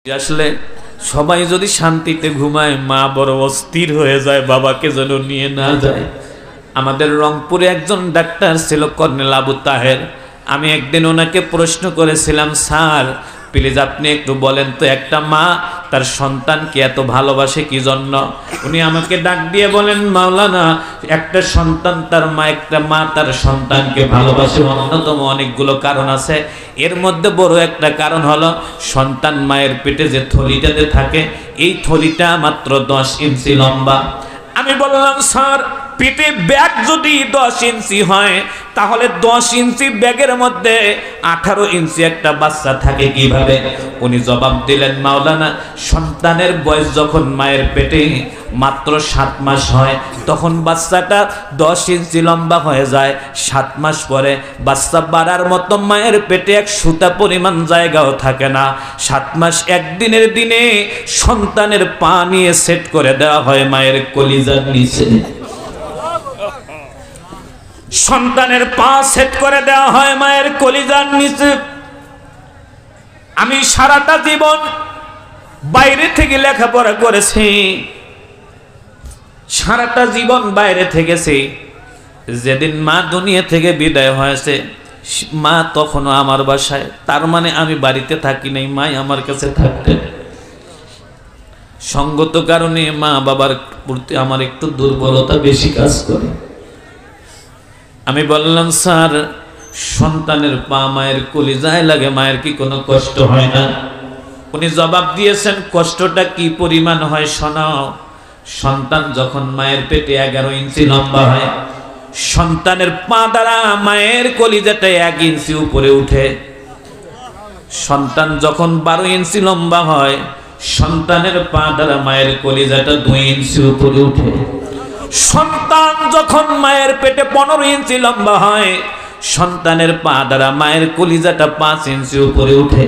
আসলে সবাই যদি শান্তিতে ঘুমায়, মা বড় অস্থির হয়ে যায় বাবাকে যেন নিয়ে না যায়। আমাদের রংপুরে একজন ডাক্তার ছিল, কর্নেল আবু তাহের। আমি একদিন ওনাকে প্রশ্ন করেছিলাম, স্যার প্লিজ আপনি একটু বলেন তো, একটা মা তার সন্তানকে এত ভালোবাসে কি জন্য? উনি আমাকে ডাক দিয়ে বলেন, মাওলানা, একটা সন্তান তার মা, একটা মা তার সন্তানকে ভালোবাসে অন্যতম অনেকগুলো কারণ আছে। এর মধ্যে বড় একটা কারণ হলো সন্তান মায়ের পেটে যে থলিটাতে থাকে, এই থলিটা মাত্র 10 ইঞ্চি লম্বা। আমি বললাম, স্যার পেটে ব্যাগ যদি 10 ইঞ্চি হয়, তাহলে 10 ইঞ্চি ব্যাগের মধ্যে 18 ইঞ্চি একটা বাচ্চা থাকে কিভাবে? উনি জবাব দিলেন, মাওলানা, সন্তানের বয়স যখন মায়ের পেটে মাত্র 7 মাস হয়, তখন বাচ্চাটা 10 ইঞ্চি লম্বা হয়ে যায়। 7 মাস পরে বাচ্চা বাড়ার মতো মায়ের পেটে এক সুতা পরিমাণ জায়গাও থাকে না। 7 মাস একদিনের দিনে সন্তানের পা নিয়ে সেট করে দেওয়া হয় মায়ের কলিজার নিচে। সন্তানের পা সেট করে দেওয়া হয় মায়ের কলিজার নিচে। আমি সারাটা জীবন বাইরে থেকে লেখাপড়া করেছি, সারাটা জীবন বাইরে থেকেছি। যেদিন মা দুনিয়া থেকে বিদায় হয়েছে, মা তখনও আমার বাসায়। তার মানে আমি বাড়িতে থাকি নাই, মাই আমার কাছে থাকতেন। সঙ্গত কারণে মা বাবার প্রতি আমার একটু দুর্বলতা বেশি কাজ করে। আমি বললাম, স্যার সন্তানের পা মায়ের কলিজায় লাগে, মায়ের কি কোনো কষ্ট হয় না? উনি জবাব দিয়েছেন, কষ্টটা কি পরিমাণ হয় শোনাও। সন্তান যখন মায়ের পেটে 11 ইঞ্চি লম্বা হয়, সন্তানের পা দ্বারা মায়ের কলিজাটা 1 ইঞ্চি উপরে উঠে। সন্তান যখন 12 ইঞ্চি লম্বা হয়, সন্তানের পা দ্বারা মায়ের কলিজাটা 2 ইঞ্চি উপরে উঠে। সন্তান যখন মায়ের পেটে 15 ইঞ্চি লম্বা হয়, সন্তানের পা দ্বারা মায়ের কলিজাটা 5 ইঞ্চি উপরে উঠে।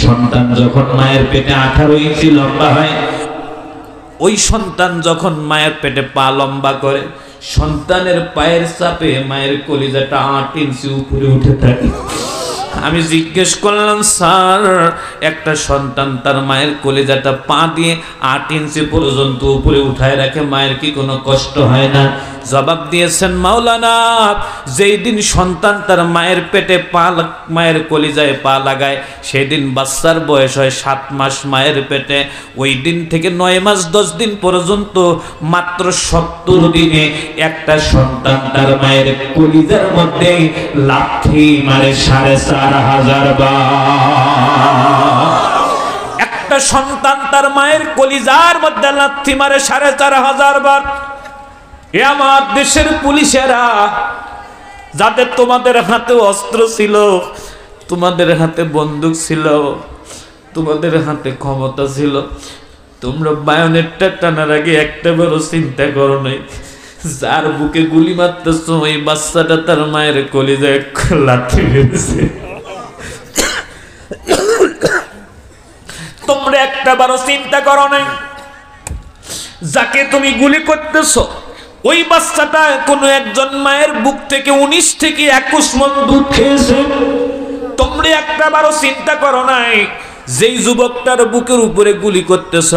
সন্তান যখন মায়ের পেটে 18 ইঞ্চি লম্বা হয়, ওই সন্তান যখন মায়ের পেটে পা লম্বা করে, সন্তানের পায়ের চাপে মায়ের কলিজাটা 8 ইঞ্চি উপরে উঠে থাকে। আমি জিজ্ঞেস করলাম, স্যার একটা সন্তান তার মায়ের কলিজাটা পা দিয়ে 8 ইঞ্চি পর্যন্ত উপরে উঠায় রাখে, মায়ের কি কোনো কষ্ট হয় না? জবাব দিয়েছেন, মাওলানা, যেই দিন সন্তান তার মায়ের পেটে মায়ের কলিজায় পা লাগায়, সেই দিন বাচ্চার বয়স হয় 7 মাস মায়ের পেটে। ওই দিন থেকে 9 মাস 10 দিন পর্যন্ত মাত্র 70 দিনে একটা সন্তান তার মায়ের কলিজার মধ্যে লাথি মারে 4500 বার। একটা সন্তান তার মায়ের কলিজার মধ্যে লাথি মারে 4500 বার। এ আমার দেশের পুলিশেরা, যাদের তোমাদের হাতে অস্ত্র ছিল, তোমাদের হাতে বন্দুক ছিল, তোমাদের হাতে ক্ষমতা ছিল, তোমরা বায়োনেটটা টানার আগে একটা বড় চিন্তা করো নাই, যার বুকে গুলি মারতেছ ওই বাচ্চাটা তার মায়ের কলিজায় লাথি মেরেছে। তোমরা একটা বড় চিন্তা করো নাই, যাকে তুমি গুলি করতেছ ওই বাচ্চাটা কোনো একজন মায়ের বুক থেকে 19 থেকে 21 মণ দুধ খেয়েছে। তোমরা একটা বারো চিন্তা করো নাই, যেই যুবকটার বুকের উপরে গুলি করতেছ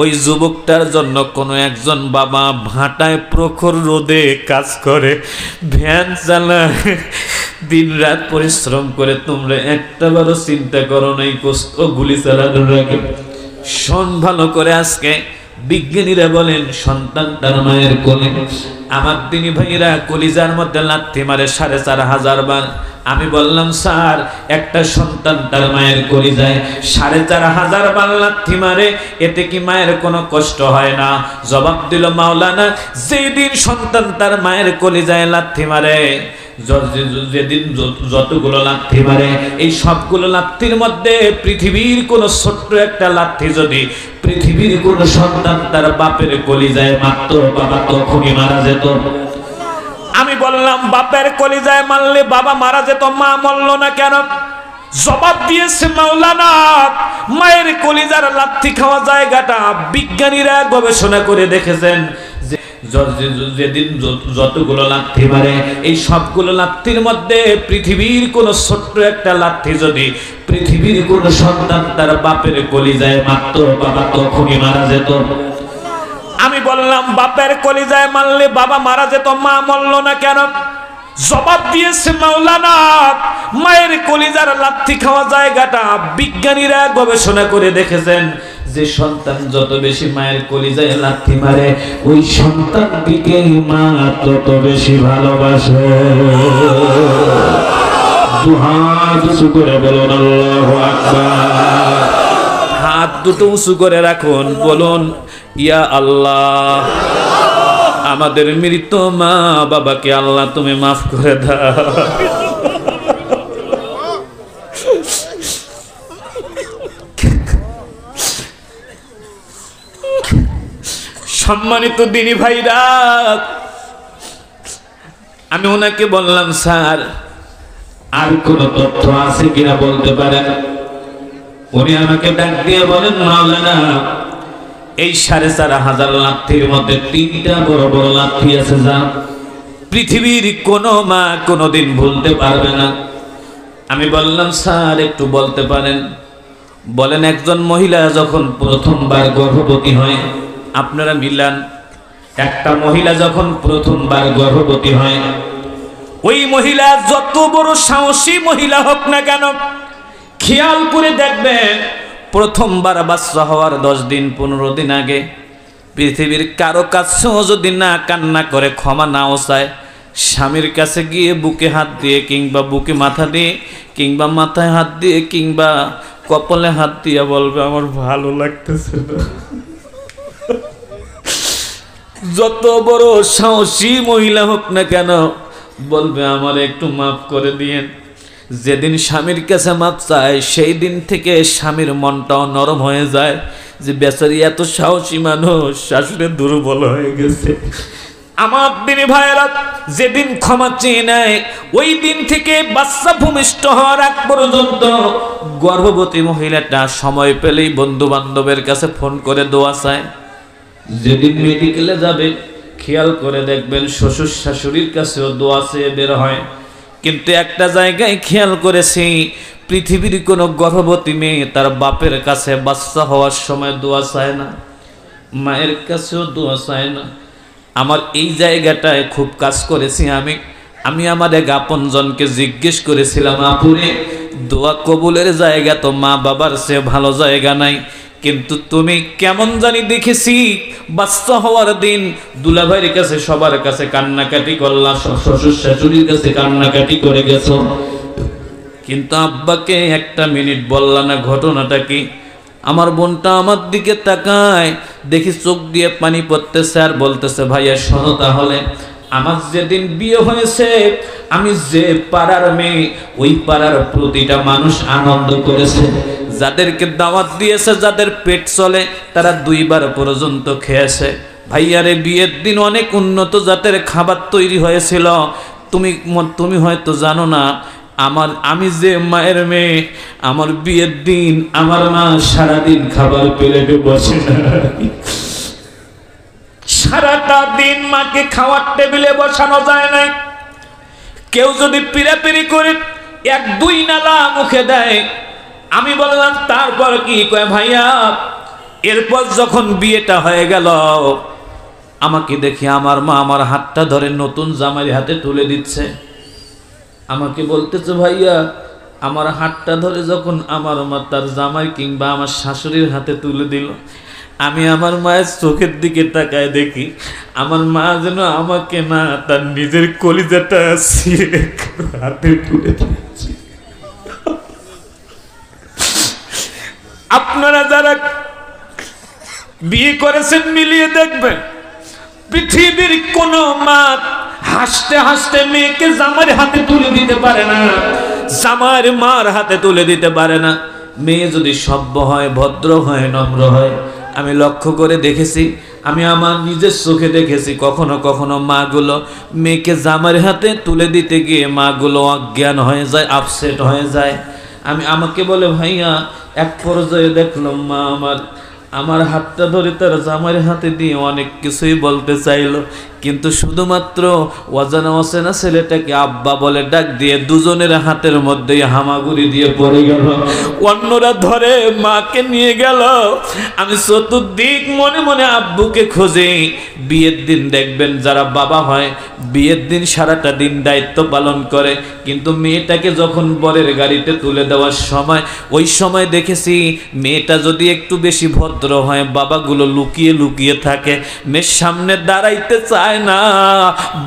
ওই যুবকটার জন্য কোনো একজন বাবা ভাটায় প্রখর রোদে কাজ করে, ভ্যান চালায়, দিন রাত পরিশ্রম করে। তোমরা একটা বারো চিন্তা করো নাই কষ্ট গুলি চালানোর আগে? শোন ভালো করে, আজকে বিজ্ঞানীরা বলেন সন্তান তার মায়ের কোলে। আমার দিনী ভাইরা কলিজার মধ্যে লাথি মারে 4500 বার। আমি বললাম, স্যার একটা সন্তান তার মায়ের কলিজায় 4500 বার লাথি মারে, এতে কি মায়ের কোনো কষ্ট হয় না? জবাব দিল, মাওলানা, যেদিন সন্তান তার মায়ের কলিজায় লাথি মারে, যেদিন যতগুলো লাথি মারে, এই সবগুলো লাথির মধ্যে পৃথিবীর কোনো ছোট্ট একটা লাথি যদি পৃথিবীর কোন সন্তান তার বাপের কলিজায় মারত, বাবা তখনই মারা যেত। আমি বললাম, বাপের কলিজায় মারলে বাবা মারা যেত, মা মরল না কেন? জবাব দিয়েছে, মাওলানা, মায়ের কলিজার লাথি খাওয়া জায়গাটা বিজ্ঞানীরা গবেষণা করে দেখেছেন যে যেদিন যতগুলো লাথি মারে, এই সবগুলো লাথির মধ্যে পৃথিবীর কোন ছোট্ট একটা লাথি যদি পৃথিবীর কোন সন্তান তার বাপের কলিজায় মারতো, বাবা তখনই মারা যেত। আমি বললাম বাপের কলিজায় মারলে বাবা মারা যেত, মা মরল না কেন? জবাব দিয়েছে মাওলানা, মায়ের কলিজার লাথি খাওয়া জায়গাটা বিজ্ঞানীরা গবেষণা করে দেখেছেন, যে সন্তান যত বেশি মায়ের কলিজায় লাথি মারে ওই সন্তানটিকে মা তত বেশি ভালোবাসে। দুহাত উঁচু করে বলুন আল্লাহু আকবার। হাত দুটো উঁচু করে রাখুন, বলুন ইয়া আল্লাহ, আমাদের মৃত মা বাবাকে আল্লাহ তুমি মাফ করে দাও। সম্মানিত দিনী ভাইরা, আমি ওনাকে বললাম স্যার আর কোন তথ্য আছে কিনা বলতে পারেন? উনি আমাকে ডাক দিয়ে বলেন মাওলানা, এই ৪,৫০০ লাঠির মধ্যে ৩টা বড় বড় লাঠি আছে যা পৃথিবীর কোন মা কোনদিন ভুলতে পারবে না। আমি বললাম স্যার একটু বলতে পারেন? বলেন একজন মহিলা যখন প্রথমবার গর্ভবতী হয়, আপনারা মিলান, একটা মহিলা যখন প্রথমবার গর্ভবতী হয়, ওই মহিলা যত বড় সাহসী মহিলা হোক না কেন, খেয়াল করে দেখবেন প্রথমবার বাচ্চা হওয়ার 10 দিন 15 দিন আগে পৃথিবীর কারো কাছেও যদি না কান্না করে, ক্ষমা নাও চায়, স্বামীর কাছে গিয়ে বুকে হাত দিয়ে কিংবা বুকে মাথা দিয়ে কিংবা মাথায় হাত দিয়ে কিংবা কপালে হাত দিয়ে বলবে আমার ভালো লাগতেছে না। যত বড় সাহসী মহিলা হোক না কেন বলবে আমার একটু মাফ করে দিয়েন। যেদিন স্বামীর কাছে মাপ চায় সেই দিন থেকে স্বামীর মনটাও নরম হয়ে যায়, যে বেচারি এত সাহসী মানুষ, শাশুড়ি দুর্বল হয়ে গেছে। আমার দিনী ভাইয়েরা, যেদিন ক্ষমা চেয়ে নেয় ওই দিন থেকে বাচ্চা ভূমিষ্ঠ হওয়ার আগ পর্যন্ত গর্ভবতী মহিলাটা সময় পেলেই বন্ধু বান্ধবের কাছে ফোন করে দোয়া চায়। যেদিন মেডিকেলে যাবে খেয়াল করে দেখবেন শ্বশুর শাশুড়ির কাছেও দোয়া চেয়ে বের হয়। কিন্তু একটা জায়গায় খেয়াল করেছি, পৃথিবীর কোনো গর্ভবতী মেয়ে তার বাপের কাছে বাচ্চা হওয়ার সময় দোয়া চায় না, মায়ের কাছেও দোয়া চায় না। আমার এই জায়গাটায় খুব কাজ করেছি আমি আমার এক আপনজনকে জিজ্ঞেস করেছিলাম, আপুরে দোয়া কবুলের জায়গা তো মা বাবার চেয়ে ভালো জায়গা নাই, কিন্তু তুমি কেমন জানি দেখেছি বাচ্চা হওয়ার দিন দুলাভাইয়ের কাছে সবার কাছে কান্নাকাটি করলা, শ্বশুর শাশুড়ির কাছে কান্নাকাটি করে গেছো, কিন্তু আব্বাকে একটা মিনিট বললা না ঘটনাটা কি? আমার বোনটা আমার দিকে তাকায়, দেখি চোখ দিয়ে পানি পড়তেছে আর বলতেছে ভাইয়া শোনো, তাহলে আমার যেদিন বিয়ে হয়েছে আমি যে পাড়ার মেয়ে ওই পাড়ার প্রতিটা মানুষ আনন্দ করেছে, যাদেরকে দাওয়াত দিয়েছে, যাদের পেট চলে তারা 2 বার পর্যন্ত খেয়েছে। ভাইয়ারে বিয়ের দিন অনেক উন্নত জাতের খাবার তৈরি হয়েছিল, তুমি হয়তো জানো না, আমি যে মায়ের মেয়ে, আমার বিয়ের দিন আমার মা সারাদিন খাবার প্লেটে বসে না, সারাটা দিন মাকে খাওয়ার টেবিলে বসানো যায় নাই। কেউ যদি পিড়াপিড়ি করে 1-2 নালা মুখে দেয়, আমি বললাম তারপর কি? কয় ভাইয়া এরপর যখন বিয়েটা হয়ে গেল আমাকে দেখি আমার মা আমার হাতটা ধরে নতুন জামাইয়ের হাতে তুলে দিচ্ছে। আমাকে বলতেছে ভাইয়া আমার হাতটা ধরে যখন আমার মা তার জামাই কিংবা আমার শাশুড়ির হাতে তুলে দিল, আমি আমার মায়ের চোখের দিকে তাকায় দেখি আমার মা যেন আমাকে না তার নিজের কলিজাটা হাতে তুলে দিচ্ছে। আপনারা যারা বিয়ে করেছেন মিলিয়ে দেখবেন, পৃথিবীর কোন মা হাসতে হাসতে মেয়েকে জামার হাতে তুলে দিতে পারে না, জামার মার হাতে তুলে দিতে পারে না। মেয়ে যদি সভ্য হয়, ভদ্র হয়, নম্র হয়, আমি লক্ষ্য করে দেখেছি, আমি আমার নিজের চোখে দেখেছি কখনো কখনো মাগুলো মেয়েকে জামার হাতে তুলে দিতে গিয়ে মাগুলো অজ্ঞান হয়ে যায়, আপসেট হয়ে যায়। আমাকে বলে ভাইয়া এক পর্যায়ে দেখলাম মা আমার হাতটা ধরে তার জামার হাতে দিয়ে অনেক কিছুই বলতে চাইলো, কিন্তু শুধুমাত্র অজানা অচেনা ছেলেটাকে আব্বা বলে ডাক দিয়ে দুজনের হাতের মধ্যেই হামাগুড়ি দিয়ে পড়ে গেল। অন্যরা ধরে মাকে নিয়ে গেল। আমি চতুর্দিক মনে মনে আব্বুকে খুঁজি। বিয়ের দিন দেখবেন যারা বাবা হয় বিয়ের দিন সারাটা দিন দায়িত্ব পালন করে, কিন্তু মেয়েটাকে যখন বরের গাড়িতে তুলে দেওয়ার সময় ওই সময় দেখেছি মেয়েটা যদি একটু বেশি ভদ্র হয় বাবাগুলো লুকিয়ে লুকিয়ে থাকে, মেয়ের সামনে দাঁড়াইতে চায় না,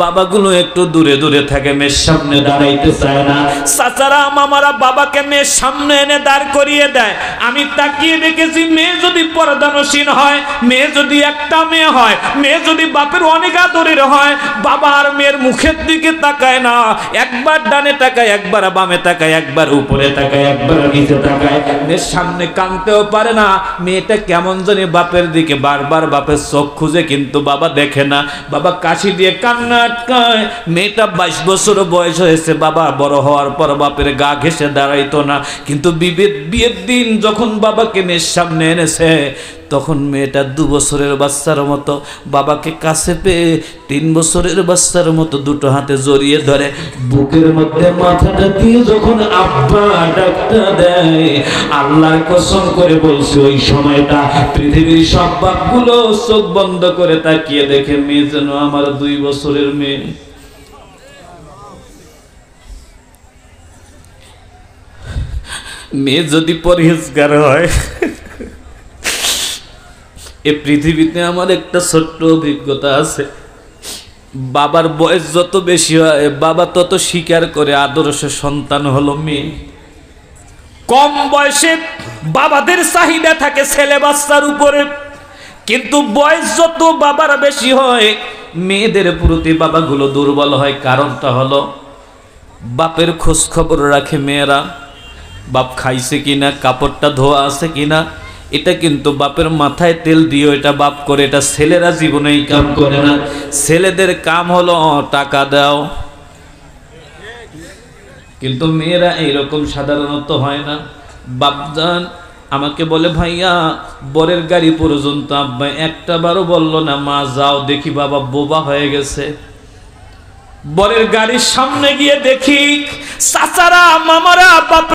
বাবাগুলো একটু দূরে দূরে থাকে, মেয়ের সামনে দাঁড়াইতে চায় না। চাচারা মামারা বাবাকে মেয়ের সামনে এনে দাঁড় করিয়ে দেয়। আমি তাকিয়ে দেখেছি মেয়ে যদি পর্দানসীন হয়, মেয়ে যদি একটা মেয়ে হয়, মেয়ে যদি বাপের অনেক আদরের হয়, বাবা আর মেয়ের মুখের দিকে তাকায় না, একবার ডানে তাকায়, একবার বামে তাকায়, একবার উপরে তাকায়, একবার নিচে তাকায়, মেয়ের সামনে কাঁদতেও পারে না। মেয়েটা কেমন জানি বাপের দিকে বারবার বাপের চোখ খুঁজে, কিন্তু বাবা দেখে না। বাবা কাশি দিয়ে কান্না আটকায়। মেয়েটা 22 বছর বয়স হয়েছে, বাবা বড় হওয়ার পর বাপের গা ঘেঁষে দাঁড়াইতো না, কিন্তু বিয়ের দিন যখন বাবাকে মেয়ের সামনে এনেছে তখন মেয়েটা 2 বছরের বাচ্চার মতো বাবাকে কাছে পেয়ে 3 বছরের বাচ্চার মতো দুটো হাতে জড়িয়ে ধরে বুকের মধ্যে মাথাটা দিয়ে যখন আব্বা ডাকটা দেয়, আল্লাহর কসম করে বলছি ওই সময়টা পৃথিবীর সব বাপগুলো চোখ বন্ধ করে তাকিয়ে দেখে মেয়ে যেন আমার 2 বছরের মেয়ে। মেয়ে যদি পরহেজগার হয়। এই পৃথিবীতে আমার একটা ছোট্ট অভিজ্ঞতা আছে। বাবার বয়স যত বেশি হয় বাবা তত স্বীকার করে আদর্শ সন্তান হলো মেয়ে। কম বয়সে বাবাদের চাহিদা থাকে ছেলে বাচ্চার উপরে, কিন্তু বয়স যত বাবার বেশি হয় মেয়েদের প্রতি বাবাগুলো দুর্বল হয়। কারণটা হলো বাপের খোঁজ খবর রাখে মেয়েরা, বাপ খাইছে কিনা, কাপড়টা ধোয়া আছে কিনা, এটা কিন্তু বাপের মাথায় তেল দিও, এটা বাপ করে, এটা ছেলেরা জীবনেই কাম করে না। ছেলেদের কাম হলো টাকা দাও, কিন্তু মেয়েরা এইরকম সাধারণত হয় না। বাপজান আমাকে বলে ভাইয়া বরের গাড়ি পর্যন্ত আব্বা একটা বারও বললো না মা যাও দেখি, বাবা বোবা হয়ে গেছে। বরের গাড়ির সামনে গিয়ে দেখি চাচারা মামারা বাপ